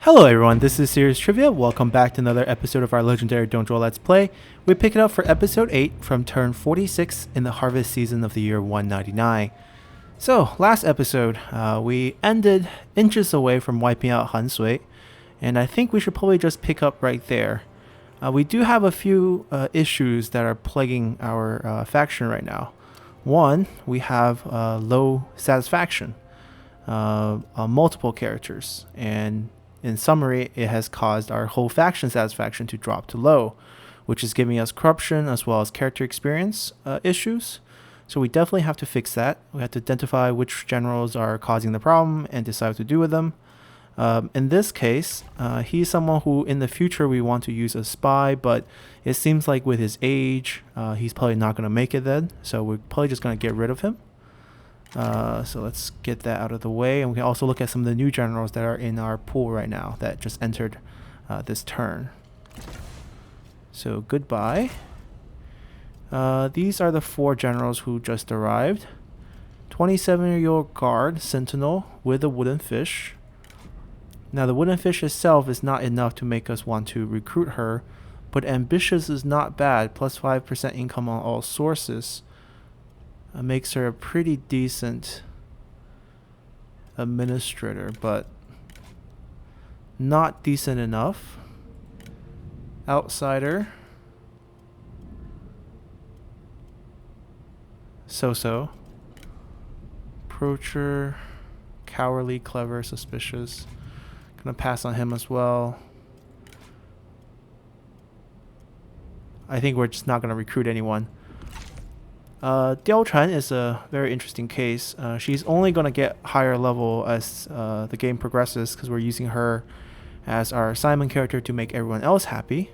Hello everyone, this is Serious Trivia. Welcome back to another episode of our legendary Zhuo Let's Play. We pick it up for episode 8 from turn 46 in the harvest season of the year 199. So, last episode, we ended inches away from wiping out Han Sui, and I think we should probably just pick up right there. We do have a few issues that are plaguing our faction right now. One, we have low satisfaction on multiple characters, and in summary, it has caused our whole faction satisfaction to drop to low, which is giving us corruption as well as character experience issues. So we definitely have to fix that. We have to identify which generals are causing the problem and decide what to do with them. In this case, he's someone who in the future we want to use as spy, but it seems like with his age, he's probably not going to make it then. So we're probably just going to get rid of him. So let's get that out of the way, and we can also look at some of the new generals that are in our pool right now that just entered this turn. So goodbye. These are the 4 generals who just arrived. 27-year-old guard sentinel with a wooden fish. Now the wooden fish itself is not enough to make us want to recruit her, but ambitious is not bad, plus 5% income on all sources. Makes her a pretty decent administrator, but not decent enough. Outsider. So-so. Approacher. Cowardly, clever, suspicious. Gonna pass on him as well. I think we're just not gonna recruit anyone. Diao Chuan is a very interesting case. She's only going to get higher level as the game progresses because we're using her as our assignment character to make everyone else happy.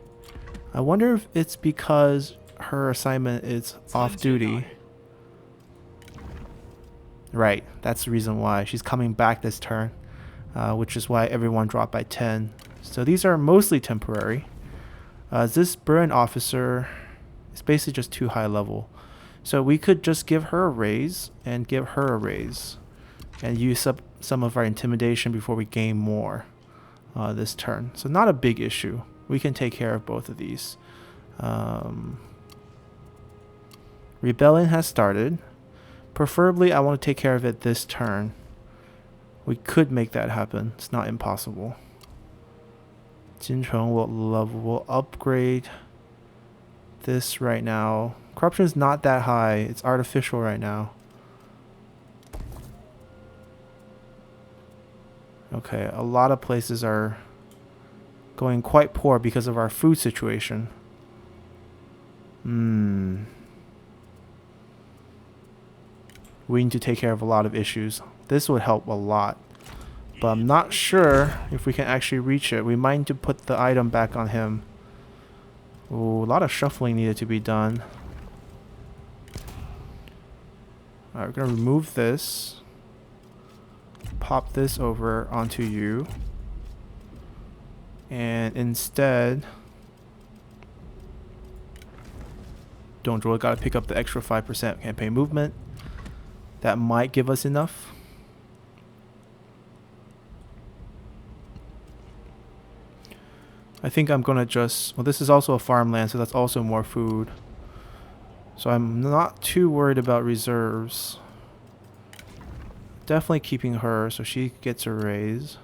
I wonder if it's because her assignment is off duty. Right, that's the reason why. She's coming back this turn, which is why everyone dropped by 10. So these are mostly temporary. This Burn officer is basically just too high level. So we could just give her a raise and give her a raise and use up some of our intimidation before we gain more this turn. So not a big issue. We can take care of both of these. Rebellion has started. Preferably I want to take care of it this turn. We could make that happen. It's not impossible. Jincheng will upgrade this right now. Corruption is not that high. It's artificial right now. Okay, a lot of places are going quite poor because of our food situation. We need to take care of a lot of issues. This would help a lot. But I'm not sure if we can actually reach it. We might need to put the item back on him. Ooh, a lot of shuffling needed to be done. Alright, we're going to remove this. Pop this over onto you. And instead, don't draw, got to pick up the extra 5% campaign movement. That might give us enough. I think I'm going to just... Well, this is also a farmland, so that's also more food. So I'm not too worried about reserves. Definitely keeping her, so she gets a raise.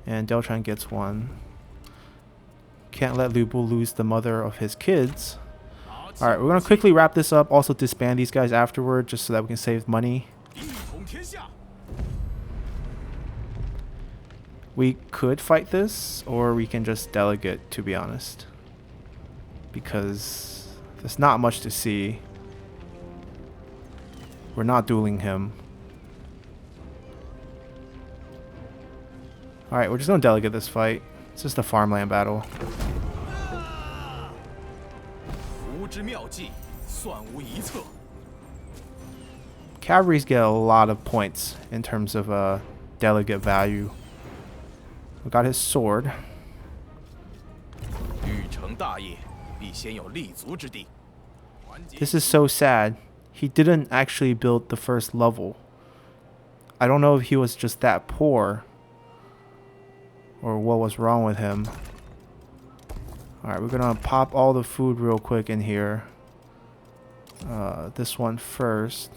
And Deltran gets one. Can't let Lu Bu lose the mother of his kids. Alright, we're going to quickly wrap this up. Also disband these guys afterward, just so that we can save money. We could fight this, or we can just delegate, to be honest. Because there's not much to see. We're not dueling him. Alright, we're just going to delegate this fight. It's just a farmland battle. Cavalries get a lot of points in terms of delegate value. We got his sword. This is so sad. He didn't actually build the first level. I don't know if he was just that poor or what was wrong with him. Alright, we're gonna pop all the food real quick in here. This one first.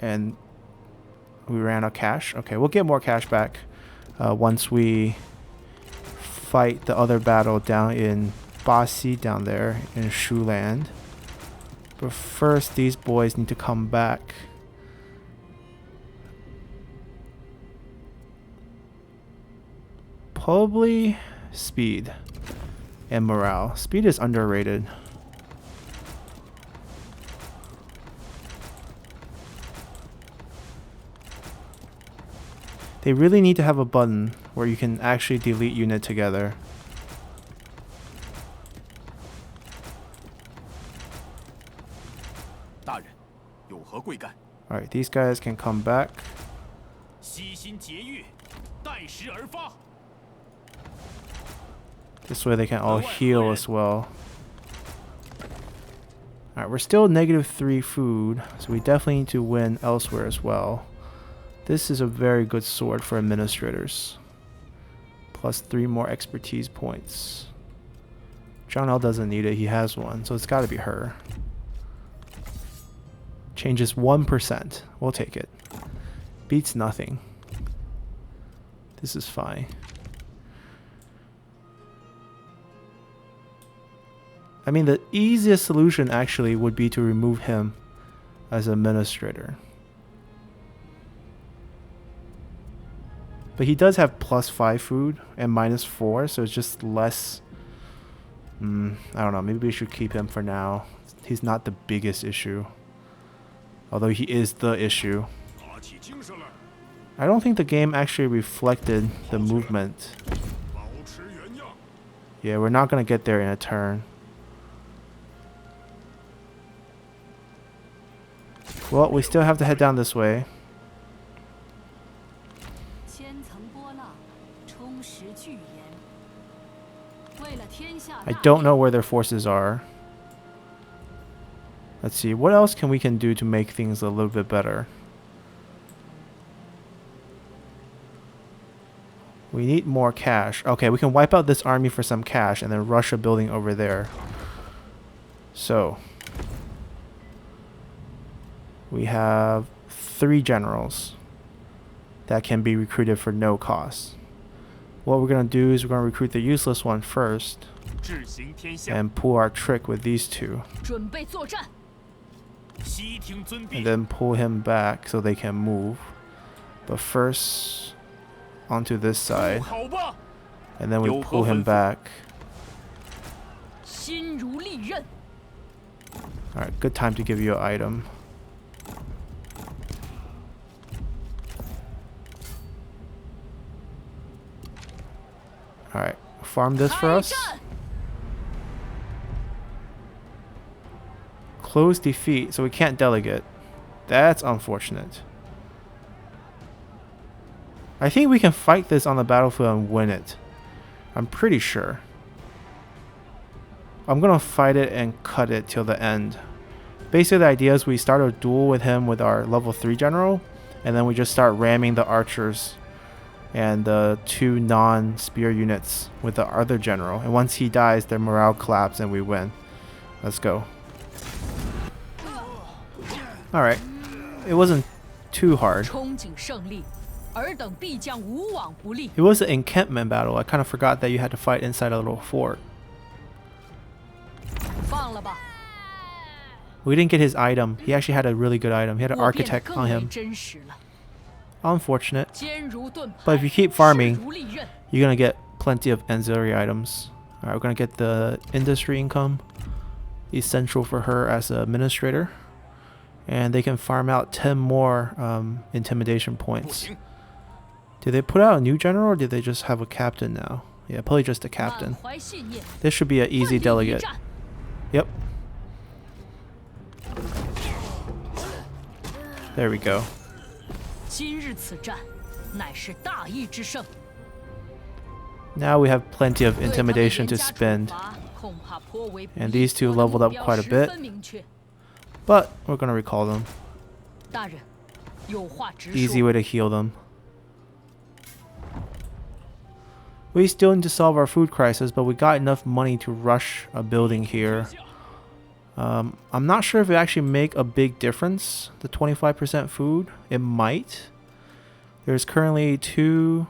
And we ran out of cash. Okay, we'll get more cash back once we fight the other battle down in Guo Si down there in Shu Land. But first, these boys need to come back. Probably speed and morale. Speed is underrated. They really need to have a button where you can actually delete unit together. Alright, these guys can come back. This way they can all heal as well. Alright, we're still -3 food, so we definitely need to win elsewhere as well. This is a very good sword for administrators. Plus 3 more expertise points. John L doesn't need it, he has one, so it's gotta be her. Changes 1%. We'll take it. Beats nothing. This is fine. I mean, the easiest solution actually would be to remove him as administrator. But he does have +5 food and -4, so it's just less. I don't know, maybe we should keep him for now. He's not the biggest issue. Although he is the issue. I don't think the game actually reflected the movement. Yeah, we're not going to get there in a turn. Well, we still have to head down this way. I don't know where their forces are. Let's see, what else we can do to make things a little bit better? We need more cash. Okay, we can wipe out this army for some cash and then rush a building over there. So, we have 3 generals that can be recruited for no cost. What we're going to do is we're going to recruit the useless one first and pull our trick with these 2. And then pull him back so they can move. But first, onto this side. And then we pull him back. Alright, good time to give you an item. Alright, farm this for us. Close defeat, so we can't delegate. That's unfortunate. I think we can fight this on the battlefield and win it. I'm pretty sure. I'm gonna fight it and cut it till the end. Basically the idea is we start a duel with him with our level 3 general, and then we just start ramming the archers and the 2 non-spear units with the other general. And once he dies, their morale collapses and we win. Let's go. Alright. It wasn't too hard. It was an encampment battle. I kind of forgot that you had to fight inside a little fort. We didn't get his item. He actually had a really good item. He had an architect on him. Unfortunate. But if you keep farming, you're going to get plenty of ancillary items. Alright, we're going to get the industry income. Essential for her as an administrator. And they can farm out 10 more intimidation points. Did they put out a new general or did they just have a captain now? Yeah, probably just a captain. This should be an easy delegate. Yep. There we go. Now we have plenty of intimidation to spend. And these 2 leveled up quite a bit. But we're going to recall them. Easy way to heal them. We still need to solve our food crisis, but we got enough money to rush a building here. I'm not sure if it actually make a big difference, the 25% food. It might. There's currently 3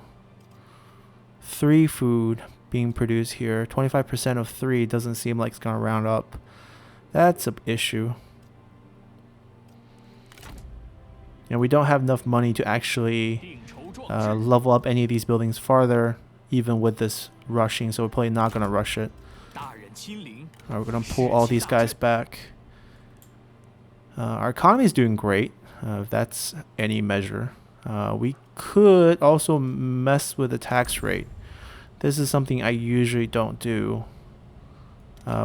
food being produced here. 25% of 3 doesn't seem like it's going to round up. That's an issue. And we don't have enough money to actually level up any of these buildings farther, even with this rushing, so we're probably not going to rush it. We're going to pull all these guys back. Our economy is doing great, if that's any measure. We could also mess with the tax rate. This is something I usually don't do.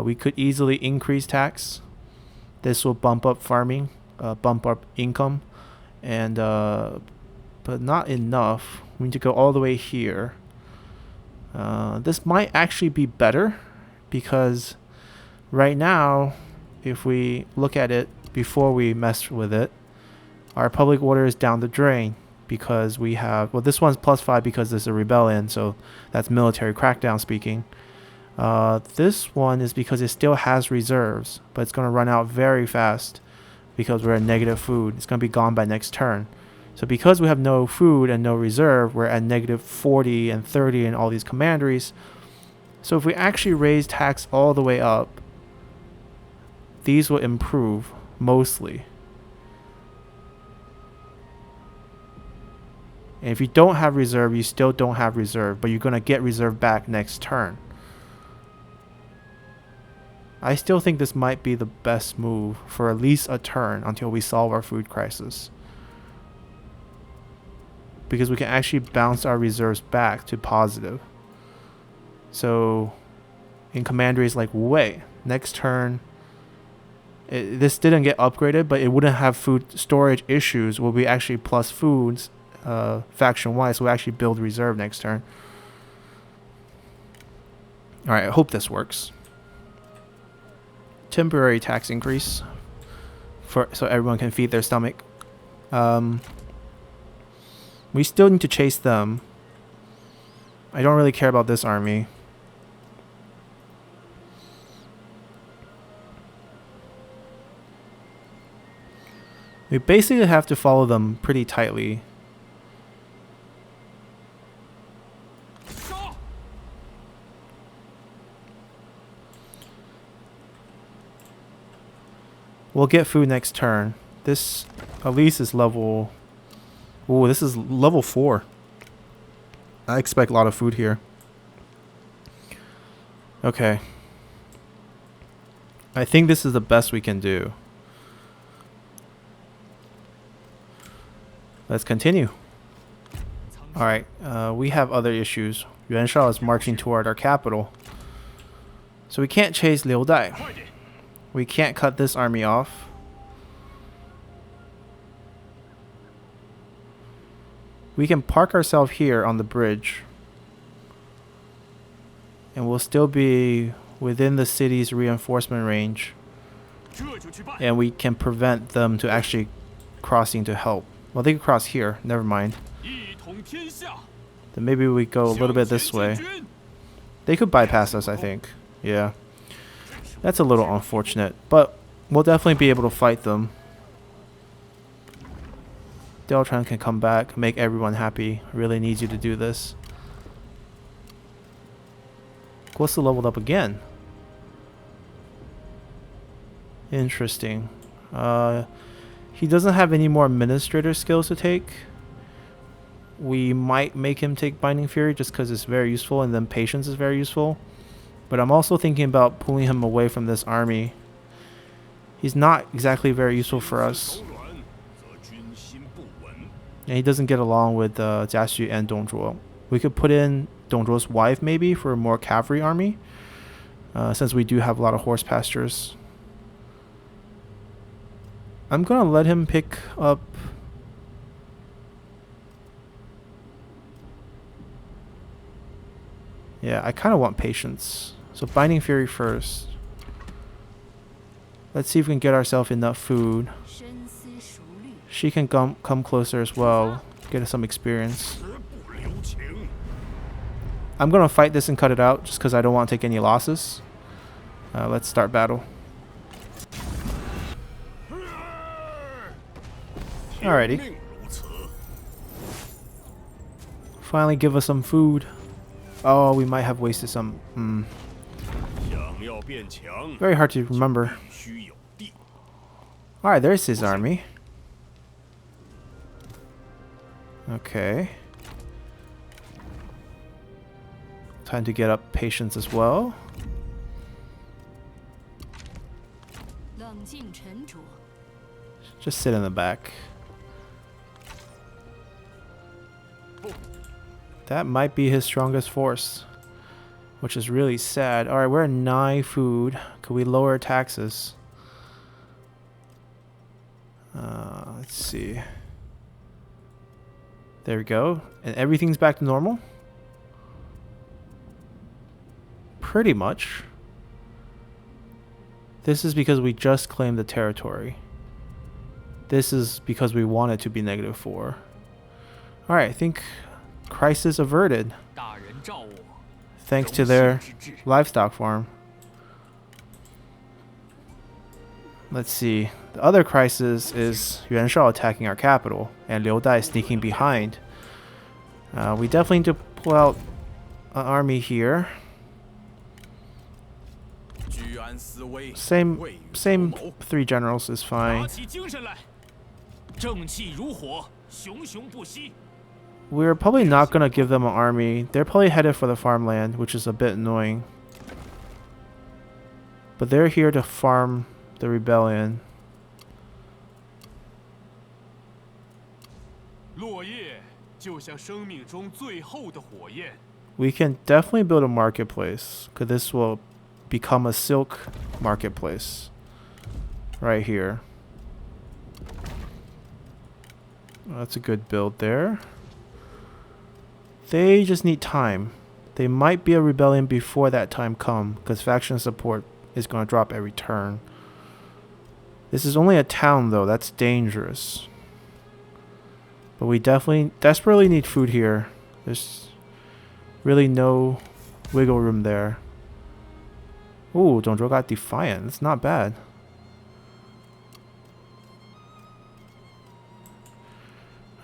We could easily increase tax. This will bump up farming, bump up income, and but not enough. We need to go all the way here. This might actually be better, because right now, if we look at it before we mess with it, our public order is down the drain because we have, well, this one's +5 because there's a rebellion, so that's military crackdown speaking. This one is because it still has reserves, but it's going to run out very fast because we're at negative food. It's going to be gone by next turn. So because we have no food and no reserve, we're at -40 and 30 in all these commanderies. So if we actually raise tax all the way up, these will improve mostly. And if you don't have reserve, you still don't have reserve, but you're going to get reserve back next turn. I still think this might be the best move for at least a turn until we solve our food crisis. Because we can actually bounce our reserves back to positive. So in commanderies like Wei, next turn, this didn't get upgraded, but it wouldn't have food storage issues. Will be actually plus foods faction wise, so we actually build reserve next turn. Alright, I hope this works. Temporary tax increase so everyone can feed their stomach. We still need to chase them. I don't really care about this army. We basically have to follow them pretty tightly. We'll get food next turn. This at least is level... Ooh, this is level 4. I expect a lot of food here. Okay. I think this is the best we can do. Let's continue. Alright, we have other issues. Yuan Shao is marching toward our capital. So we can't chase Liu Dai. We can't cut this army off. We can park ourselves here on the bridge. And we'll still be within the city's reinforcement range. And we can prevent them to actually crossing to help. Well, they can cross here. Never mind. Then maybe we go a little bit this way. They could bypass us, I think. Yeah. That's a little unfortunate. But we'll definitely be able to fight them. Deltran can come back, make everyone happy. Really needs you to do this. Guo Si leveled up again. Interesting. He doesn't have any more administrator skills to take. We might make him take Binding Fury just because it's very useful, and then Patience is very useful. But I'm also thinking about pulling him away from this army. He's not exactly very useful for us. And he doesn't get along with Jia Xu and Dong Zhuo. We could put in Dong Zhuo's wife maybe for a more cavalry army. Since we do have a lot of horse pastures. I'm going to let him pick up... Yeah, I kind of want Patience. So Binding Fury first. Let's see if we can get ourselves enough food. She can come closer as well. Get us some experience. I'm going to fight this and cut it out just because I don't want to take any losses. Let's start battle. Alrighty. Finally give us some food. Oh, we might have wasted some. Very hard to remember. Alright, there's his army. Okay. Time to get up patience as well. Just sit in the back. That might be his strongest force, which is really sad. Alright, we're at 9 food. Could we lower taxes? Let's see. There we go. And everything's back to normal? Pretty much. This is because we just claimed the territory. This is because we want it to be -4. Alright, I think crisis averted. Thanks to their livestock farm. Let's see. The other crisis is Yuan Shao attacking our capital and Liu Dai sneaking behind. We definitely need to pull out an army here. Same 3 generals is fine. We're probably not going to give them an army. They're probably headed for the farmland, which is a bit annoying. But they're here to farm the rebellion. We can definitely build a marketplace, because this will become a silk marketplace right here. That's a good build there. They just need time. They might be a rebellion before that time comes, because faction support is going to drop every turn. This is only a town though, that's dangerous. But we desperately need food here. There's really no wiggle room there. Ooh, Zhuo got defiant. That's not bad.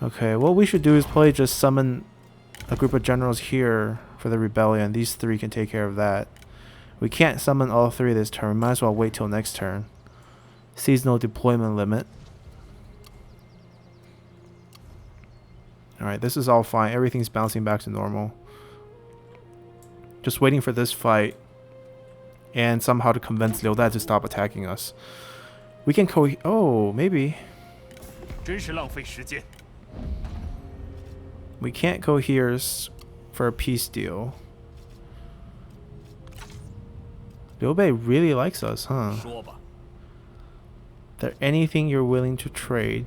Okay, what we should do is probably just summon a group of generals here for the rebellion. These 3 can take care of that. We can't summon all 3 this turn. We might as well wait till next turn. Seasonal deployment limit. Alright, this is all fine. Everything's bouncing back to normal. Just waiting for this fight. And somehow to convince Liu Dai to stop attacking us. We can oh, maybe. We can't cohere for a peace deal. Liu Bei really likes us, huh? Is there anything you're willing to trade?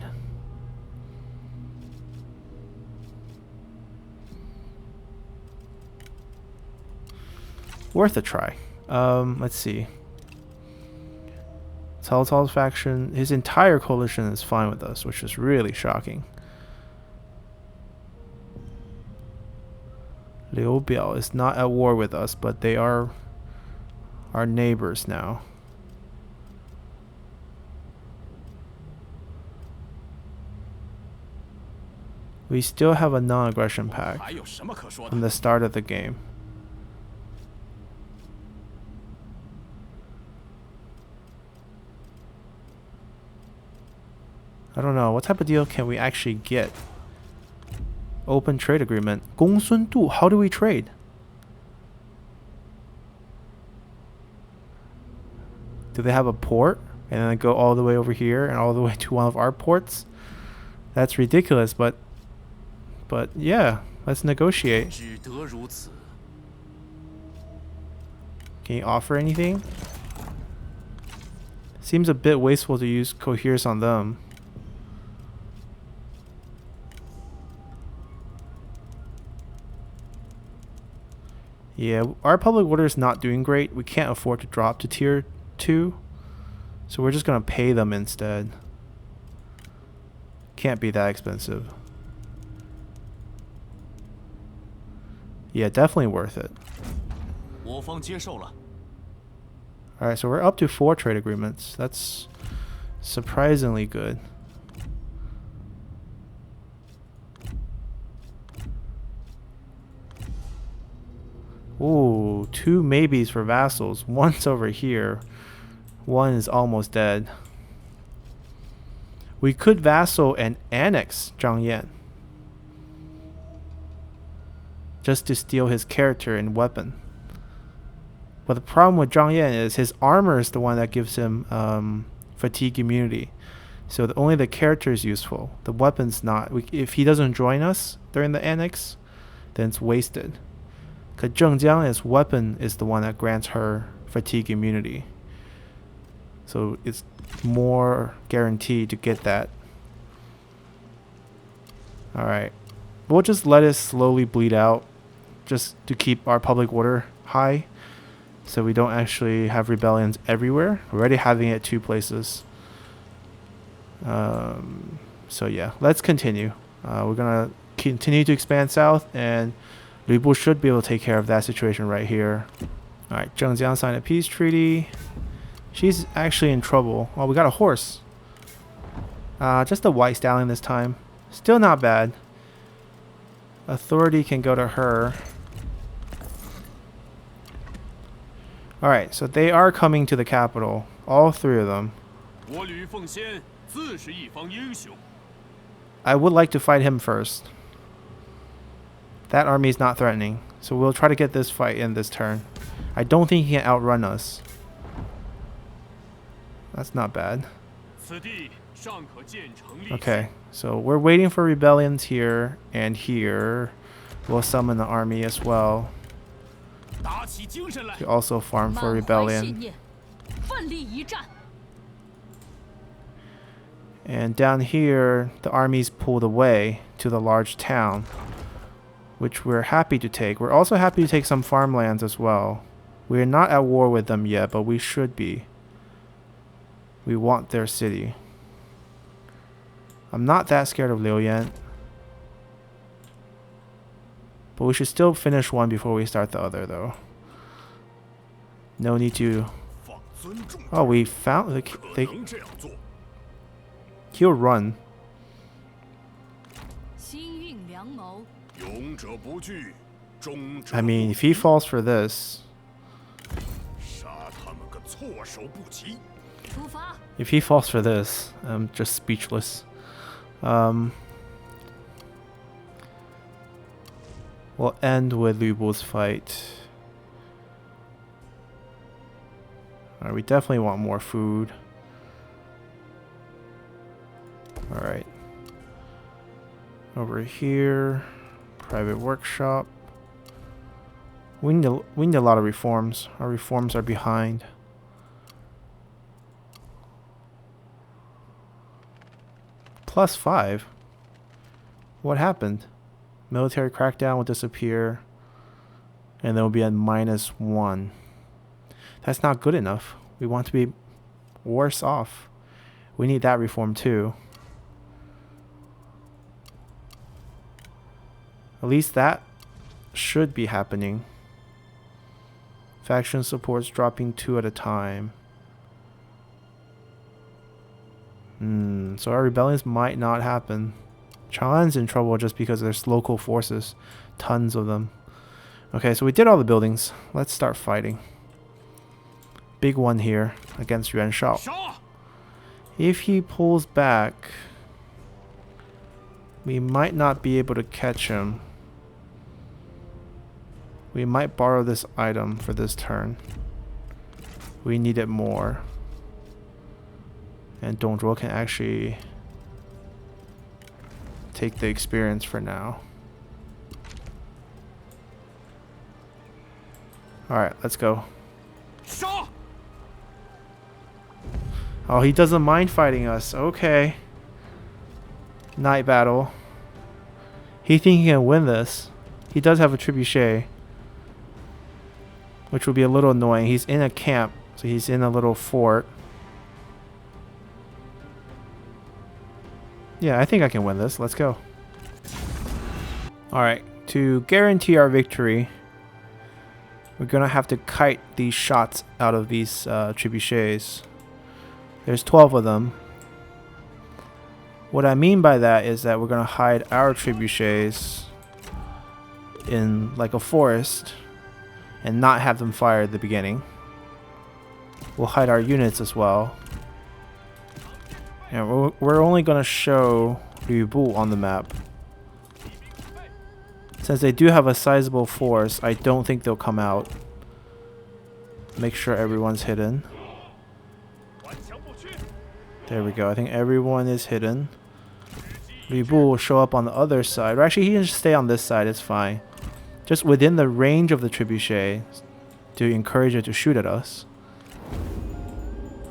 Worth a try. Let's see. Cao Cao's faction, his entire coalition is fine with us, which is really shocking. Liu Biao is not at war with us, but they are our neighbors now. We still have a non-aggression pact from the start of the game. I don't know, what type of deal can we actually get? Open trade agreement. Gongsun Du, how do we trade? Do they have a port? And then go all the way over here and all the way to one of our ports? That's ridiculous, but yeah, let's negotiate. Can you offer anything? Seems a bit wasteful to use coheres on them. Yeah, our public order is not doing great. We can't afford to drop to tier 2. So we're just going to pay them instead. Can't be that expensive. Yeah, definitely worth it. 我方接受了。 Alright, so we're up to 4 trade agreements. That's surprisingly good. Ooh, 2 maybes for vassals. One's over here. One is almost dead. We could vassal and annex Zhang Yan, just to steal his character and weapon. But the problem with Zhang Yan is his armor is the one that gives him fatigue immunity. So only the character is useful. The weapon's not. If he doesn't join us during the annex, then it's wasted. Because Zhengjiang's weapon is the one that grants her fatigue immunity. So it's more guaranteed to get that. Alright. We'll just let it slowly bleed out, just to keep our public order high, so we don't actually have rebellions everywhere. We're already having it 2 places. So yeah, let's continue. We're gonna continue to expand south, and Lu Bu should be able to take care of that situation right here. Alright, Zhengjiang signed a peace treaty. She's actually in trouble. Oh, we got a horse. Just a white stallion this time. Still not bad. Authority can go to her. Alright, so they are coming to the capital. All 3 of them. I would like to fight him first. That army is not threatening, so we'll try to get this fight in this turn. I don't think he can outrun us. That's not bad. Okay, so we're waiting for rebellions here and here. We'll summon the army as well. To also farm for rebellion. And down here, the armies pulled away to the large town, which we're happy to take. We're also happy to take some farmlands as well. We're not at war with them yet, but we should be. We want their city. I'm not that scared of Liuyan, but we should still finish one before we start the other, though. No need to... Oh, we found... He'll run. I mean, if he falls for this... If he falls for this, I'm just speechless. We'll end with Lu Bu's fight. Alright, we definitely want more food. Alright. Over here, private workshop. We need a lot of reforms. Our reforms are behind. +5? What happened? Military crackdown will disappear, and then we'll be at -1. That's not good enough. We want to be worse off. We need that reform too. At least that should be happening. Faction supports dropping 2 at a time. So our rebellions might not happen. Chang'an's in trouble just because there's local forces. Tons of them. Okay, so we did all the buildings. Let's start fighting. Big one here against Yuan Shao. If he pulls back, we might not be able to catch him. We might borrow this item for this turn. We need it more. And Zhuo can actually take the experience for now. Alright, let's go. Oh, he doesn't mind fighting us. Okay. Night battle. He thinks he can win this. He does have a trebuchet, which will be a little annoying. He's in a camp, so he's in a little fort. Yeah, I think I can win this. Let's go. Alright, To guarantee our victory, we're gonna have to kite these shots out of these trebuchets. There's 12 of them. What I mean by that is that we're gonna hide our trebuchets in like a forest and not have them fire at the beginning. We'll hide our units as well. And we're only gonna show Liu Bu on the map. Since they do have a sizable force, I don't think they'll come out. Make sure everyone's hidden. There we go. I think everyone is hidden. Liu Bu will show up on the other side. Or actually, he can just stay on this side. It's fine. Just within the range of the trebuchet to encourage it to shoot at us.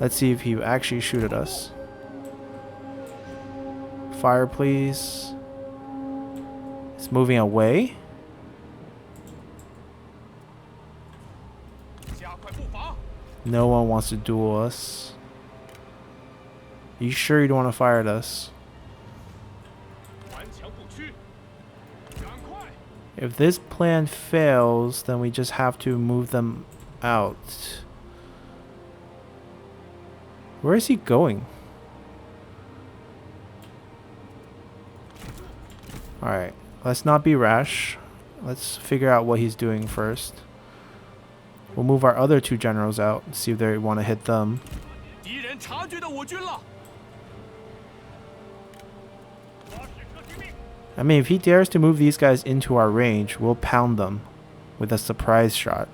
Let's see if he will actually shoot at us. Fire, please. It's moving away. No one wants to duel us. Are you sure you don't want to fire at us? If this plan fails, then we just have to move them out. Where is he going? Alright, let's not be rash. Let's figure out what he's doing first. We'll move our other two generals out and see if they want to hit them. I mean, if he dares to move these guys into our range, we'll pound them with a surprise shot.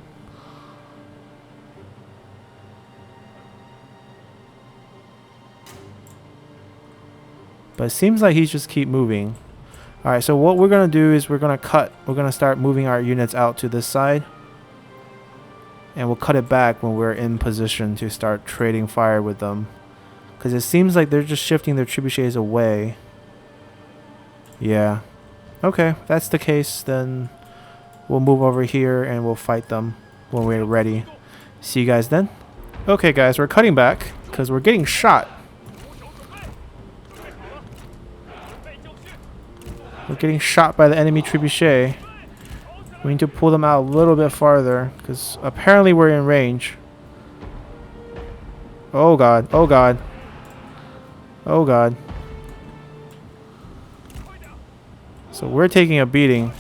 But it seems like he's just keep moving. Alright, so what we're going to do is we're going to start moving our units out to this side. And we'll cut it back when we're in position to start trading fire with them. Because it seems like they're just shifting their trebuchets away. Yeah. Okay, if that's the case, then we'll move over here and we'll fight them when we're ready. See you guys then. Okay guys, we're cutting back because we're getting shot. We're getting shot by the enemy trebuchet. We need to pull them out a little bit farther because apparently we're in range. Oh god, oh god. Oh god. So we're taking a beating.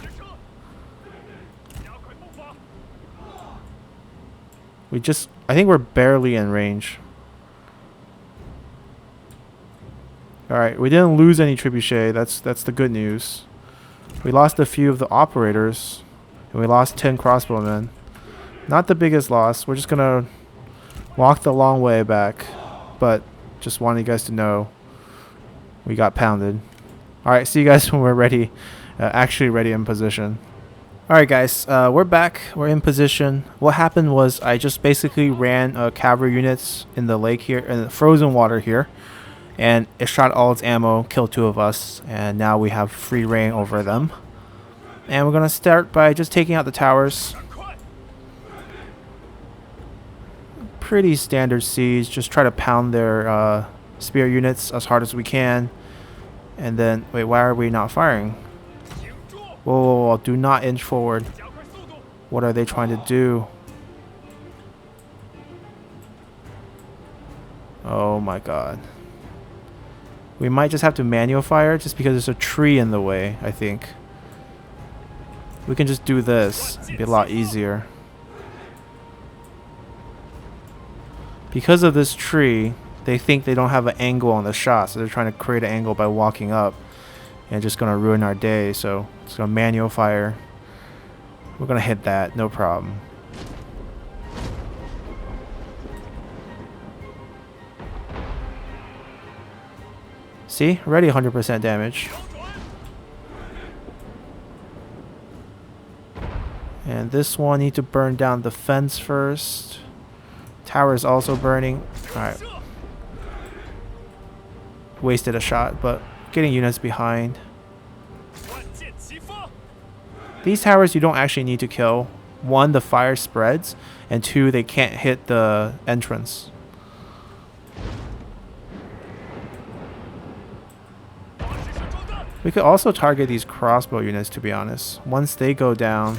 I think we're barely in range. Alright, we didn't lose any trebuchet. That's the good news. We lost a few of the operators. And we lost 10 crossbowmen. Not the biggest loss. We're just gonna walk the long way back. But just wanted you guys to know we got pounded. Alright, see you guys when we're ready. Actually ready in position. Alright guys, we're back. We're in position. What happened was I just basically ran cavalry units in the lake here, in the frozen water here. And it shot all its ammo, killed 2 of us. And now we have free reign over them. And we're going to start by just taking out the towers. Pretty standard siege. Just try to pound their spear units as hard as we can. And then, wait, why are we not firing? Whoa, whoa, whoa, do not inch forward. What are they trying to do? Oh my god. We might just have to manual fire just because there's a tree in the way, I think. We can just do this. It'd be a lot easier. Because of this tree, they think they don't have an angle on the shot, so they're trying to create an angle by walking up. And just gonna ruin our day, so it's gonna manual fire. We're gonna hit that, no problem. See? Already 100% damage. And this one need to burn down the fence first. Tower is also burning. Alright. Wasted a shot, but getting units behind. These towers you don't actually need to kill. 1, the fire spreads, and 2, they can't hit the entrance. We could also target these crossbow units, to be honest. Once they go down,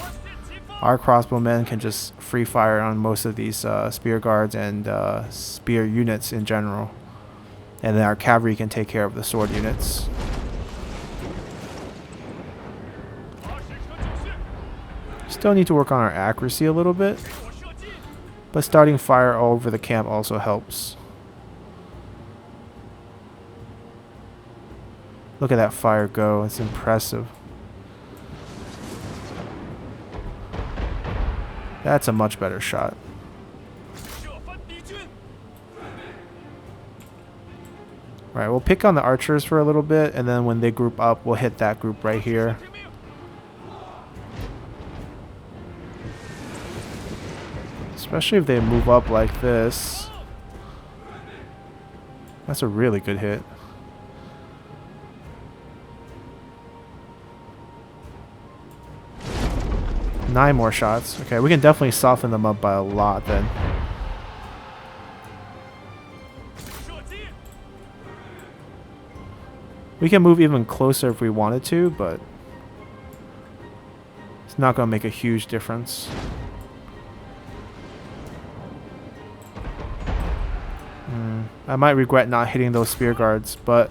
our crossbowmen can just free fire on most of these spear guards and spear units in general. And then our cavalry can take care of the sword units. Still need to work on our accuracy a little bit. But starting fire all over the camp also helps. Look at that fire go. It's impressive. That's a much better shot. Alright, we'll pick on the archers for a little bit, and then when they group up, we'll hit that group right here. Especially if they move up like this. That's a really good hit. Nine more shots. Okay, we can definitely soften them up by a lot then. We can move even closer if we wanted to, but it's not going to make a huge difference. I might regret not hitting those spear guards, but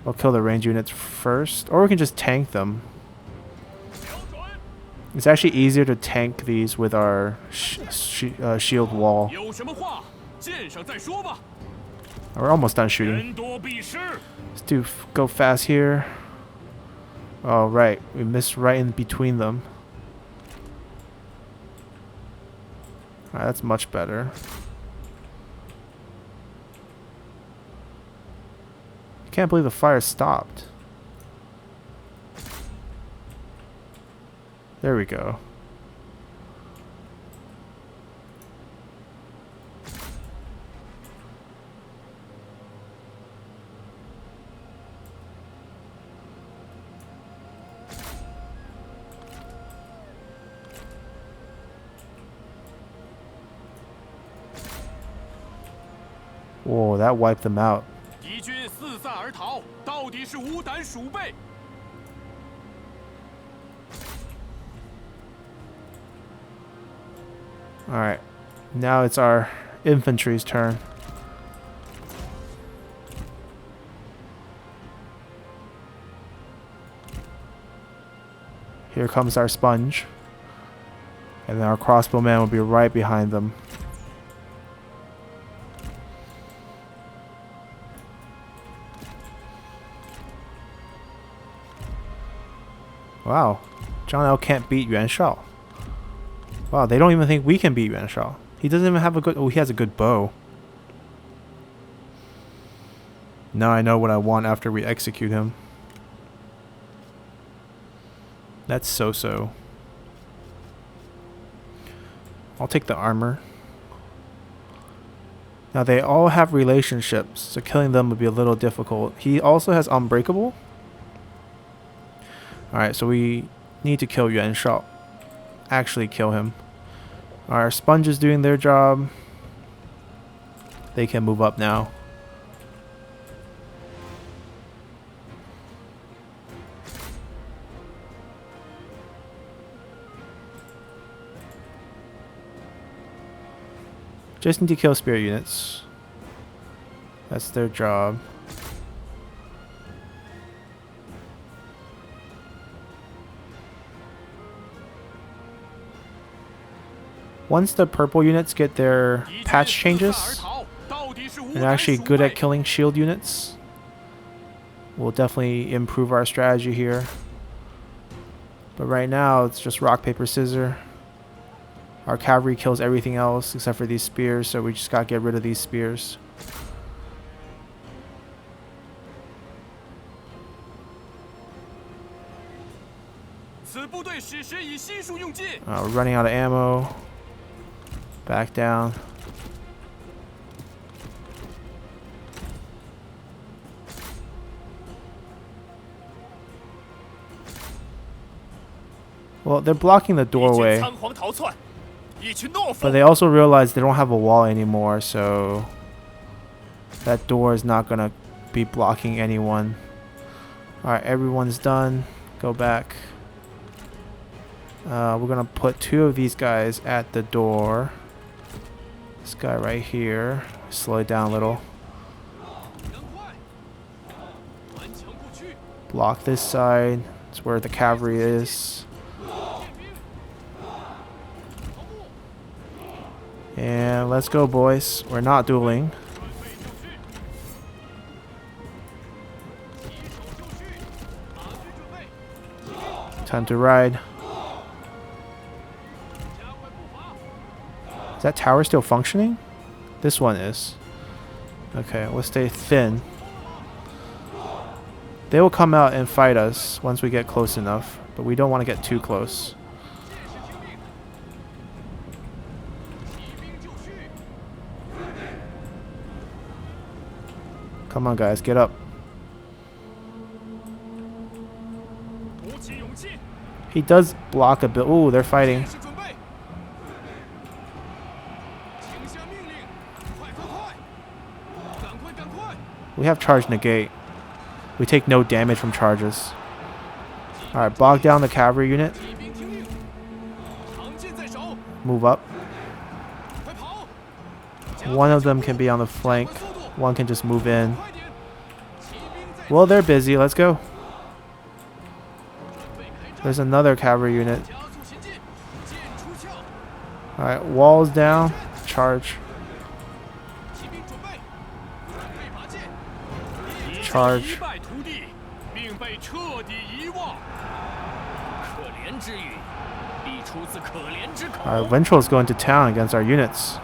I'll kill the range units first. Or we can just tank them. It's actually easier to tank these with our shield wall. We're almost done shooting. Let's go fast here. Oh, right. We missed right in between them. Alright, that's much better. Can't believe the fire stopped. There we go. Whoa, that wiped them out. Alright, now it's our infantry's turn. Here comes our sponge. And then our crossbowman will be right behind them. Wow, Zhang Liao can't beat Yuan Shao. Wow, they don't even think we can beat Yuan Shao. He doesn't even have a good... Oh, he has a good bow. Now I know what I want after we execute him. That's so-so. I'll take the armor. Now they all have relationships, so killing them would be a little difficult. He also has Unbreakable. Alright, so we need to kill Yuan Shao. Actually kill him. Our sponge is doing their job. They can move up now. Just need to kill spirit units. That's their job. Once the purple units get their patch changes and are actually good at killing shield units, we'll definitely improve our strategy here. But right now it's just rock, paper, scissors. Our cavalry kills everything else except for these spears, so we just gotta get rid of these spears. We're running out of ammo. Back down. Well, they're blocking the doorway. But they also realize they don't have a wall anymore, so that door is not going to be blocking anyone. Alright, everyone's done. Go back. We're gonna put 2 of these guys at the door. This guy right here. Slow it down a little. Block this side. That's where the cavalry is. And let's go, boys. We're not dueling. Time to ride. Is that tower still functioning? This one is. Okay, we'll stay thin. They will come out and fight us once we get close enough, but we don't want to get too close. Come on, guys, get up. He does block a bit. Ooh, they're fighting. We have charge negate. We take no damage from charges. Alright, bog down the cavalry unit. Move up. One of them can be on the flank. One can just move in. Well, they're busy. Let's go. There's another cavalry unit. Alright, walls down. Charge. Charge. Alright, Ventral's going to town against our units.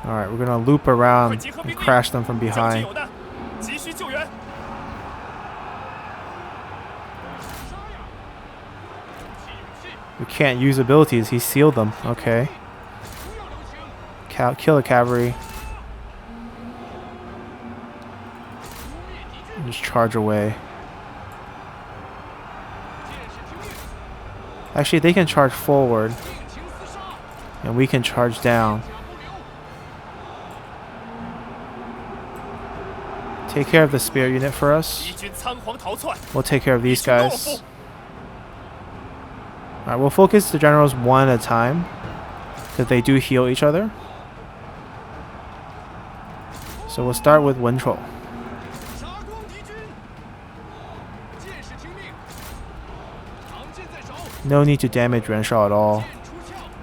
Alright, we're gonna loop around and crash them from behind. We can't use abilities, he sealed them. Okay. Kill the cavalry. And just charge away. Actually, they can charge forward. And we can charge down. Take care of the spear unit for us. We'll take care of these guys. Alright, we'll focus the generals one at a time, because they do heal each other. So we'll start with Wentrol. No need to damage Yuan Shao at all.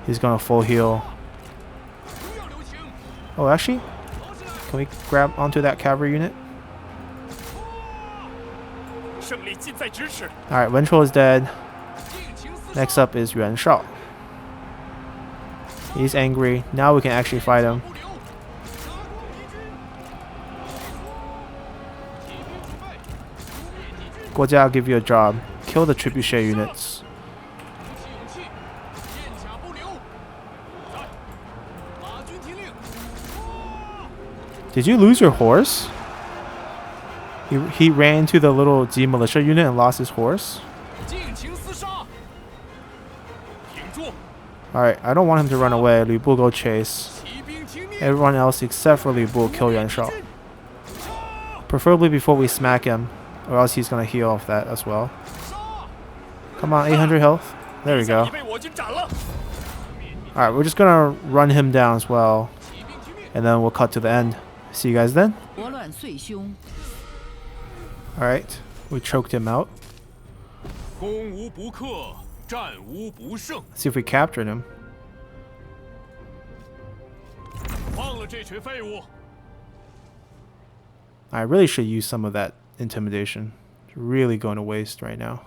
He's gonna full heal. Oh, actually, can we grab onto that cavalry unit? Alright, Wentrol is dead. Next up is Yuan Shao. He's angry. Now we can actually fight him. Guo Si, I'll give you a job. Kill the trebuchet units. Did you lose your horse? He ran into the little Z militia unit and lost his horse. Alright, I don't want him to run away. Lu Bu go chase. Everyone else except for Lu Bu kill Yuan Shao. Preferably before we smack him, or else he's gonna heal off that as well. Come on, 800 health. There we go. Alright, we're just gonna run him down as well. And then we'll cut to the end. See you guys then. Alright, we choked him out. Let's see if we captured him. I really should use some of that intimidation. It's really going to waste right now.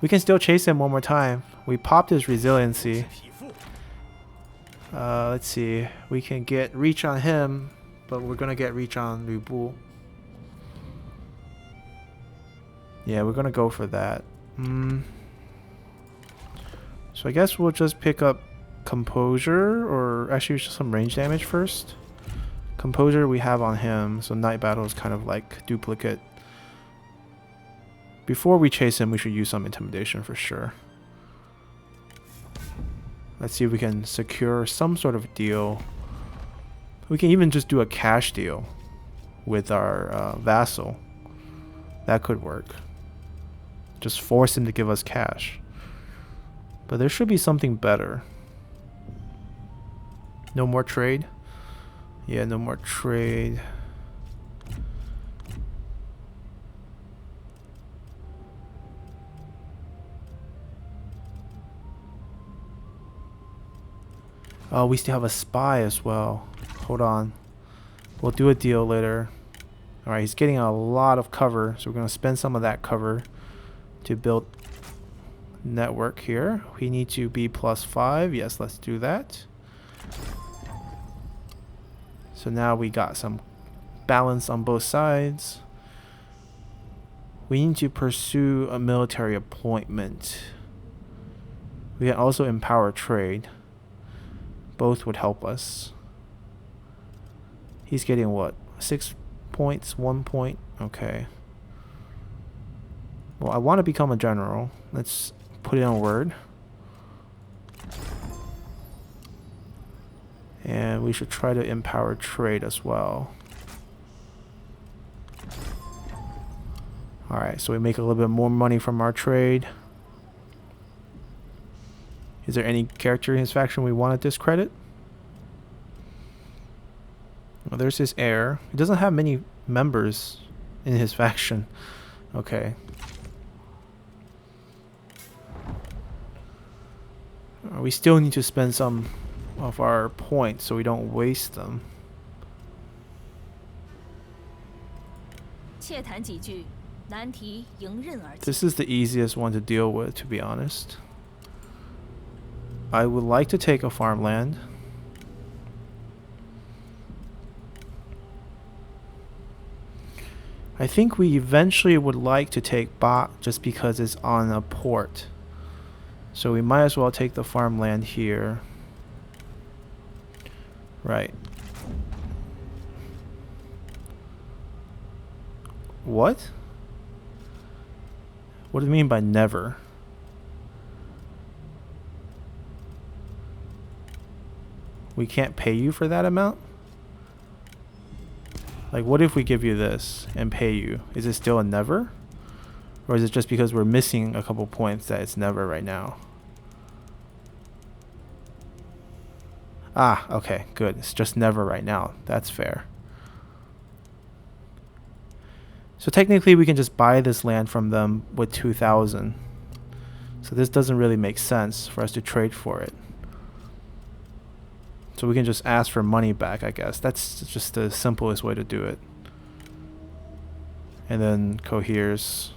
We can still chase him one more time. We popped his resiliency. Let's see. We can get reach on him, but we're going to get reach on Lu Bu. Yeah, we're going to go for that. So I guess we'll just pick up Composure, or actually just some range damage first. Composure we have on him, so Night Battle is kind of like duplicate. Before we chase him, we should use some intimidation for sure. Let's see if we can secure some sort of deal. We can even just do a cash deal with our vassal. That could work. Just force him to give us cash. But there should be something better. No more trade? Yeah, no more trade. Oh, we still have a spy as well. Hold on. We'll do a deal later. Alright, he's getting a lot of cover, so we're going to spend some of that cover to build network here. We need to be +5. Yes, let's do that. So now we got some balance on both sides. We need to pursue a military appointment. We can also empower trade. Both would help us. He's getting what? 6 points, 1 point. Okay. Well, I want to become a general. Let's put in a word. And we should try to empower trade as well. Alright, so we make a little bit more money from our trade. Is there any character in his faction we want to discredit? Well, there's his heir. He doesn't have many members in his faction. Okay. We still need to spend some of our points so we don't waste them. This is the easiest one to deal with, to be honest. I would like to take a farmland. I think we eventually would like to take Ba just because it's on a port. So we might as well take the farmland here. Right. What? What do you mean by never? We can't pay you for that amount? Like, what if we give you this and pay you? Is it still a never? Or is it just because we're missing a couple points that it's never right now? Ah, okay, good. It's just never right now. That's fair. So technically we can just buy this land from them with 2,000. So this doesn't really make sense for us to trade for it. So we can just ask for money back, I guess. That's just the simplest way to do it. And then coheres.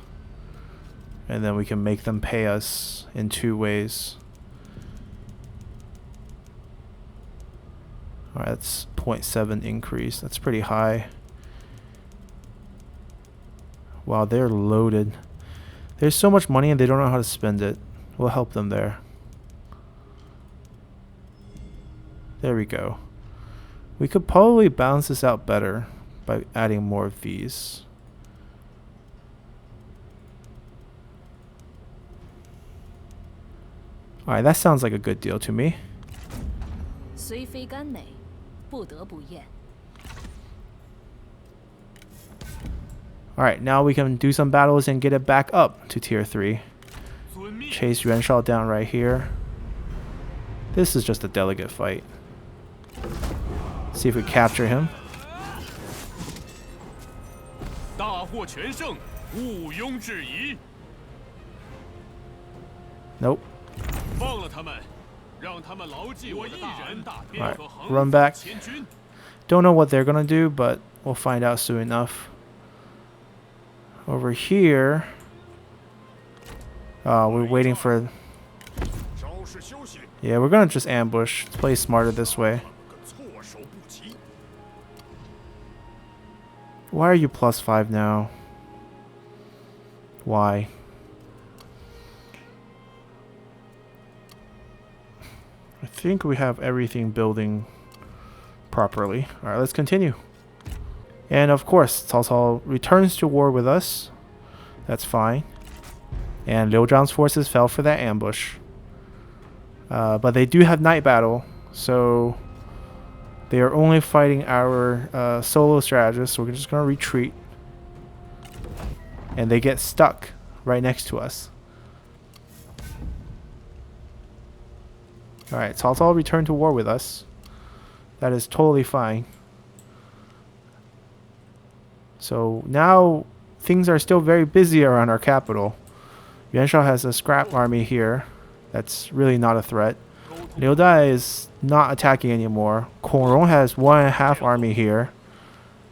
And then we can make them pay us in 2 ways. Alright, that's 0.7 increase. That's pretty high. Wow, they're loaded. There's so much money and they don't know how to spend it. We'll help them there. There we go. We could probably balance this out better by adding more of these. Alright, that sounds like a good deal to me. Alright, now we can do some battles and get it back up to tier 3. Chase Yuan Shao down right here. This is just a delegate fight. See if we capture him. Nope. Alright, run back. Don't know what they're gonna do, but we'll find out soon enough. Over here, we're waiting for... Yeah, we're gonna just ambush. Let's play smarter this way. Why are you +5 now? Why? I think we have everything building properly. Alright, let's continue. And of course, Cao Cao returns to war with us. That's fine. And Liu Zhang's forces fell for that ambush. But they do have night battle, so they are only fighting our solo strategist, so we're just going to retreat. And they get stuck right next to us. Alright, Cao Cao returned to war with us. That is totally fine. So now things are still very busy around our capital. Yuan Shao has a scrap army here. That's really not a threat. Liu Dai is not attacking anymore. Kong Rong has 1.5 army here.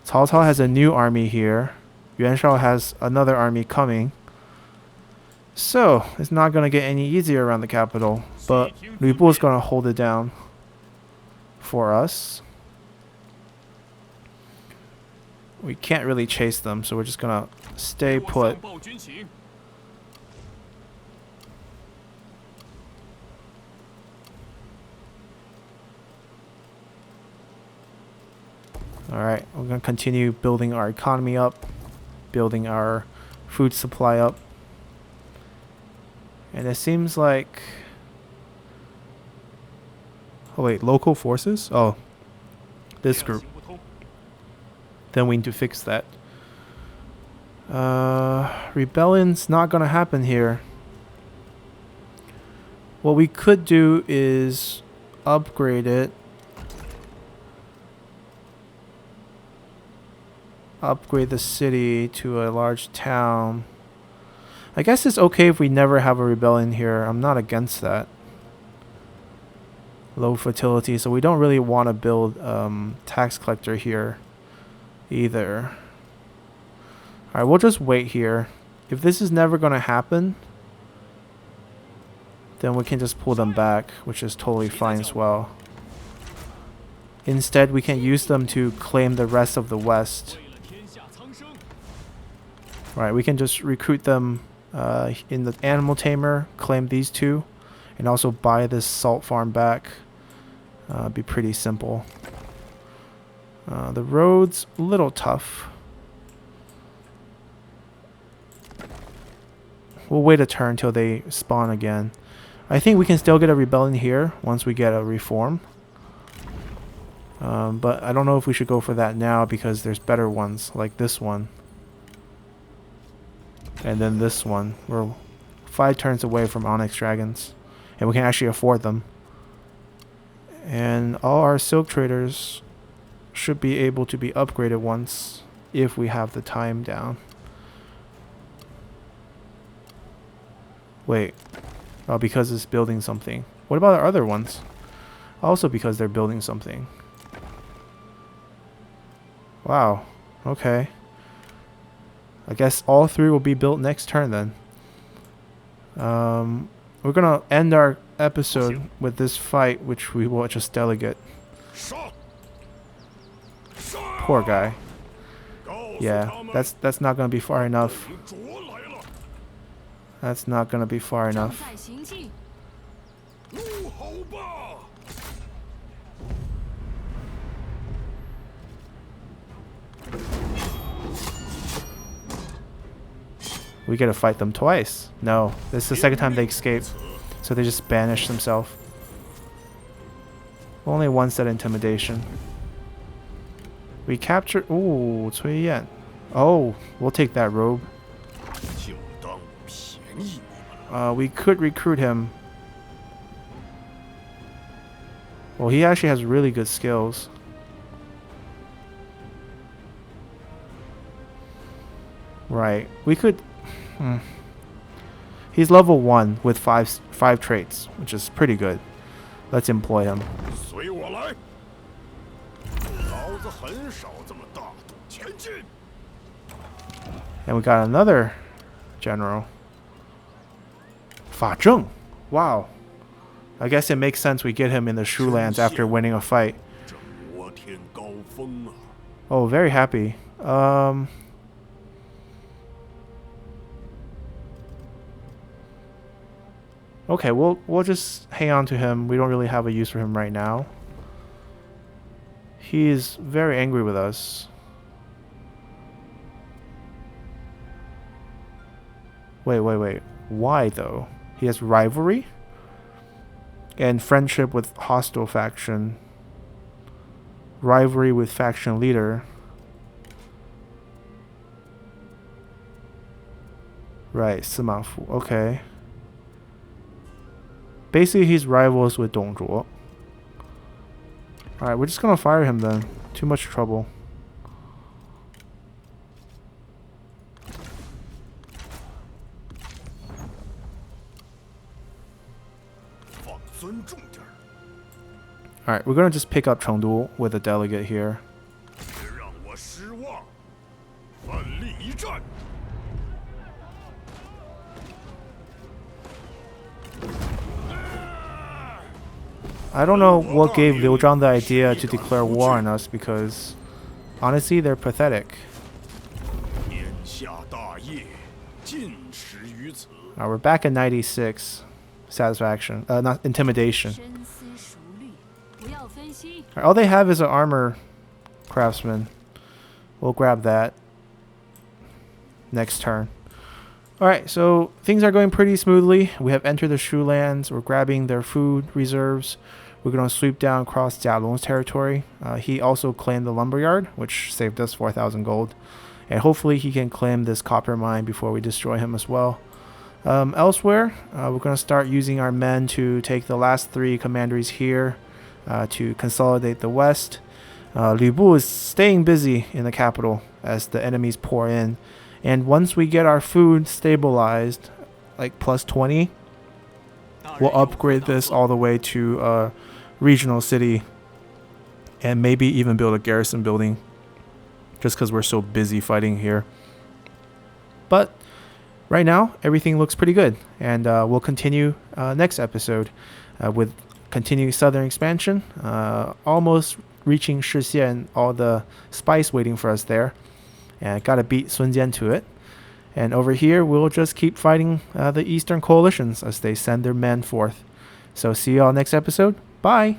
Cao Cao has a new army here. Yuan Shao has another army coming. So, it's not going to get any easier around the capital. But Lu Bu is going to hold it down for us. We can't really chase them, so we're just going to stay put. Alright, we're going to continue building our economy up, building our food supply up. And it seems like... Oh wait, local forces? Oh, this group. Then we need to fix that. Rebellion's not going to happen here. What we could do is upgrade it. Upgrade the city to a large town. I guess it's okay if we never have a rebellion here. I'm not against that. Low fertility, so we don't really want to build tax collector here either. Alright, we'll just wait here. If this is never going to happen, then we can just pull them back, which is totally fine as well. Instead, we can use them to claim the rest of the West. Right, we can just recruit them in the animal tamer, claim these two, and also buy this salt farm back. Be pretty simple. The road's a little tough. We'll wait a turn until they spawn again. I think we can still get a rebellion here once we get a reform. But I don't know if we should go for that now because there's better ones like this one. And then this one. We're 5 turns away from Onyx Dragons. And we can actually afford them. And all our silk traders should be able to be upgraded once if we have the time down. Wait. Oh, because it's building something. What about our other ones? Also because they're building something. Wow. Okay. I guess all 3 will be built next turn then. We're gonna end our episode with this fight, which we will just delegate. Poor guy. Yeah, that's not gonna be far enough. That's not gonna be far enough. We gotta fight them twice. No, this is the second time they escape. So they just banish themselves. Only one set intimidation. We captured... Ooh, Cui Yan. Oh, we'll take that robe. We could recruit him. Well, he actually has really good skills. Right. We could... He's level 1 with 5 traits, which is pretty good. Let's employ him. And we got another general. Fa Zheng. Wow. I guess it makes sense we get him in the Shu lands after winning a fight. Oh, very happy. Okay, we'll just hang on to him. We don't really have a use for him right now. He's very angry with us. Wait. Why though? He has rivalry? And friendship with hostile faction. Rivalry with faction leader. Right, Sima Fu. Okay. Basically, he's rivals with Dong Zhuo. Alright, we're just gonna fire him then. Too much trouble. Alright, we're gonna just pick up ChengDu with a delegate here. I don't know what gave Liu Zhang the idea to declare war on us because honestly they're pathetic. Alright, we're back at 96. Satisfaction. Not intimidation. Alright, all they have is an armor craftsman. We'll grab that next turn. Alright, so things are going pretty smoothly. We have entered the Shu lands. We're grabbing their food reserves. We're going to sweep down across Jia Long's territory. He also claimed the lumberyard, which saved us 4,000 gold. And hopefully he can claim this copper mine before we destroy him as well. Elsewhere, we're going to start using our men to take the last 3 commanderies here to consolidate the west. Lu Bu is staying busy in the capital as the enemies pour in. And once we get our food stabilized, like plus 20, we'll upgrade this all the way to a regional city and maybe even build a garrison building just because we're so busy fighting here. But right now, everything looks pretty good. And we'll continue next episode with continuing southern expansion, almost reaching Shixie, all the spice waiting for us there. And gotta beat Sun Jian to it. And over here, we'll just keep fighting the Eastern coalitions as they send their men forth. So see you all next episode. Bye!